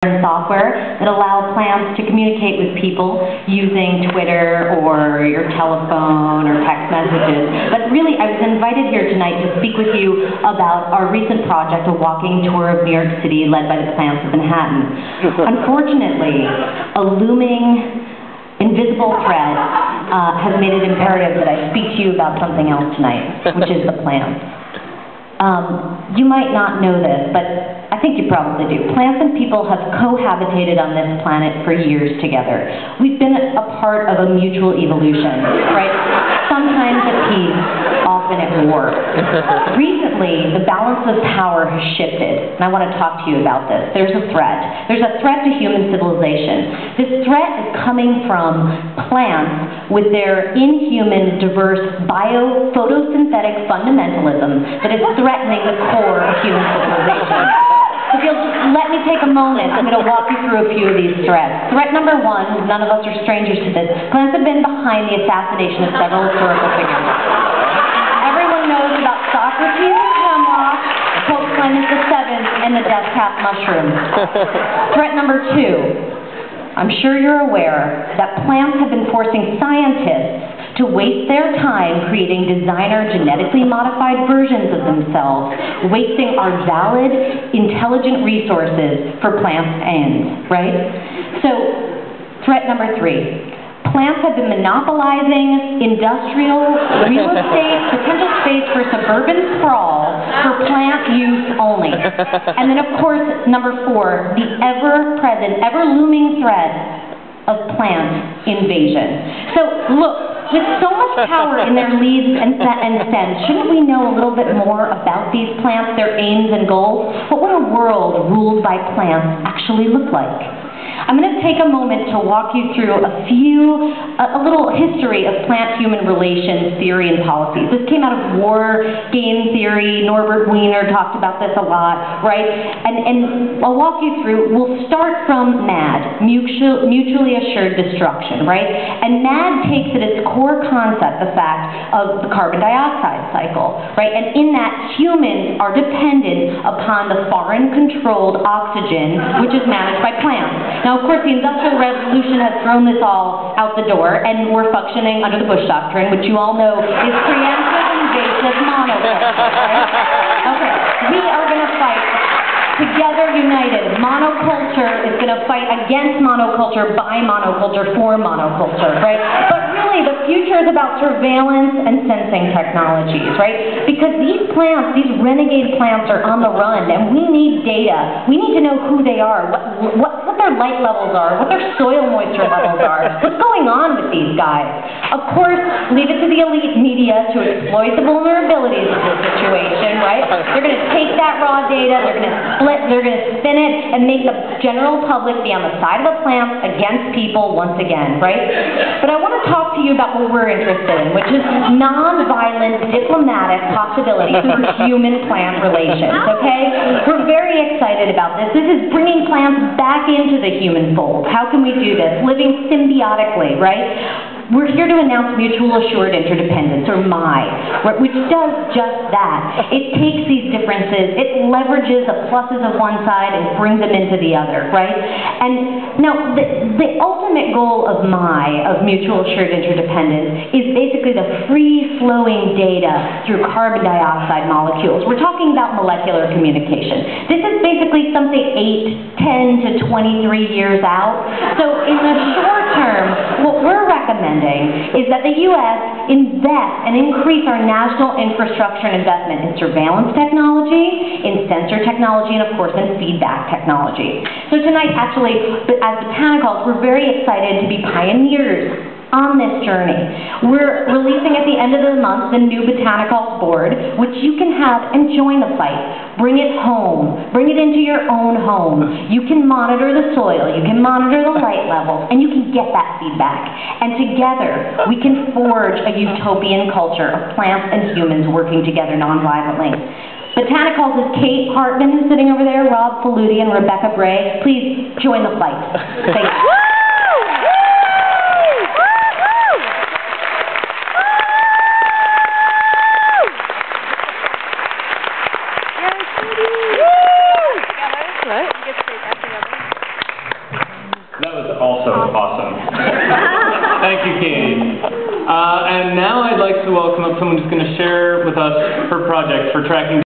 software that allow plants to communicate with people using Twitter or your telephone or text messages. But really, I was invited here tonight to speak with you about our recent project, a walking tour of New York City led by the Plants of Manhattan. Unfortunately, a looming invisible threat has made it imperative that I speak to you about something else tonight, which is the plants. You might not know this, but I think you probably do. Plants and people have cohabitated on this planet for years together. We've been a part of a mutual evolution, right? Sometimes at peace, often at war. Recently, the balance of power has shifted, and I want to talk to you about this. There's a threat. There's a threat to human civilization. This threat is coming from plants with their inhuman, diverse bio-photosynthetic fundamentalism that is threatening the core of human civilization. So if you'll just let me take a moment, I'm going to walk you through a few of these threats. Threat number one, none of us are strangers to this. Plants have been behind the assassination of several historical figures. Everyone knows about Socrates and hemlock, Pope Clement VII, and the death cap mushroom. Threat number two, I'm sure you're aware that plants have been forcing scientists to waste their time creating designer genetically modified versions of themselves, wasting our valid, intelligent resources for plants' ends, right? So, threat number three. Plants have been monopolizing industrial real estate, potential space for suburban sprawl for plant use only. And then, of course, number four, the ever-present, ever-looming threat of plant invasion. So, look, with so much power in their leaves and stems, shouldn't we know a little bit more about these plants, their aims and goals? What would a world ruled by plants actually look like? I'm going to take a moment to walk you through a little history of plant-human relations theory and policies. This came out of war game theory. Norbert Wiener talked about this a lot, right? And I'll walk you through. We'll start from MAD, mutually assured destruction, right? And MAD takes at its core concept the fact of the carbon dioxide cycle, right? And in that, humans are dependent upon the foreign-controlled oxygen, which is managed by plants. Now, of course, the Industrial Revolution has thrown this all out the door, and we're functioning under the Bush Doctrine, which you all know is preemptive, invasive monoculture, right? Okay, we are going to fight together, united. Monoculture is going to fight against monoculture, by monoculture, for monoculture, right? But really, the future is about surveillance and sensing technologies, right? Because these plants, these renegade plants are on the run, and we need data. We need to know who they are, what their light levels are, what their soil moisture levels are, what's going on with these guys. Of course, leave it to the elite media to exploit the vulnerabilities of the situation, right? They're going to take that raw data, they're going to split, they're going to spin it, and make the general public be on the side of the plants against people once again, right? But I want to talk to you about what we're interested in, which is non-violent diplomatic possibilities for human-plant relations, okay? We're very excited about this. This is bringing plants back into the human fold. How can we do this? Living symbiotically, right? We're here to announce mutual assured interdependence, or MI, which does just that. It takes these differences, it leverages the pluses of one side and brings them into the other, right? And now, the ultimate goal of MI, of mutual assured interdependence, is basically the free-flowing data through carbon dioxide molecules. We're talking about molecular communication. This is basically something 8, 10 to 23 years out. So in the short term, what we're recommending is that the U.S. invest and increase our national infrastructure and investment in surveillance technology, in sensor technology, and of course in feedback technology. So tonight, actually, as Botanicalls, we're very excited to be pioneers on this journey. We're releasing at the end of the month the new Botanicalls board, which you can have and join the fight. Bring it home. Bring it into your own home. You can monitor the soil, you can monitor the light levels, and you can get that feedback. And together, we can forge a utopian culture of plants and humans working together non-violently. Botanicalls is Kate Hartman, who's sitting over there, Rob Faludi, and Rebecca Bray. Please join the fight. Thank you. Right? You get straight back together. also awesome. Thank you, Katie. And now I'd like to welcome up someone who's going to share with us her project for tracking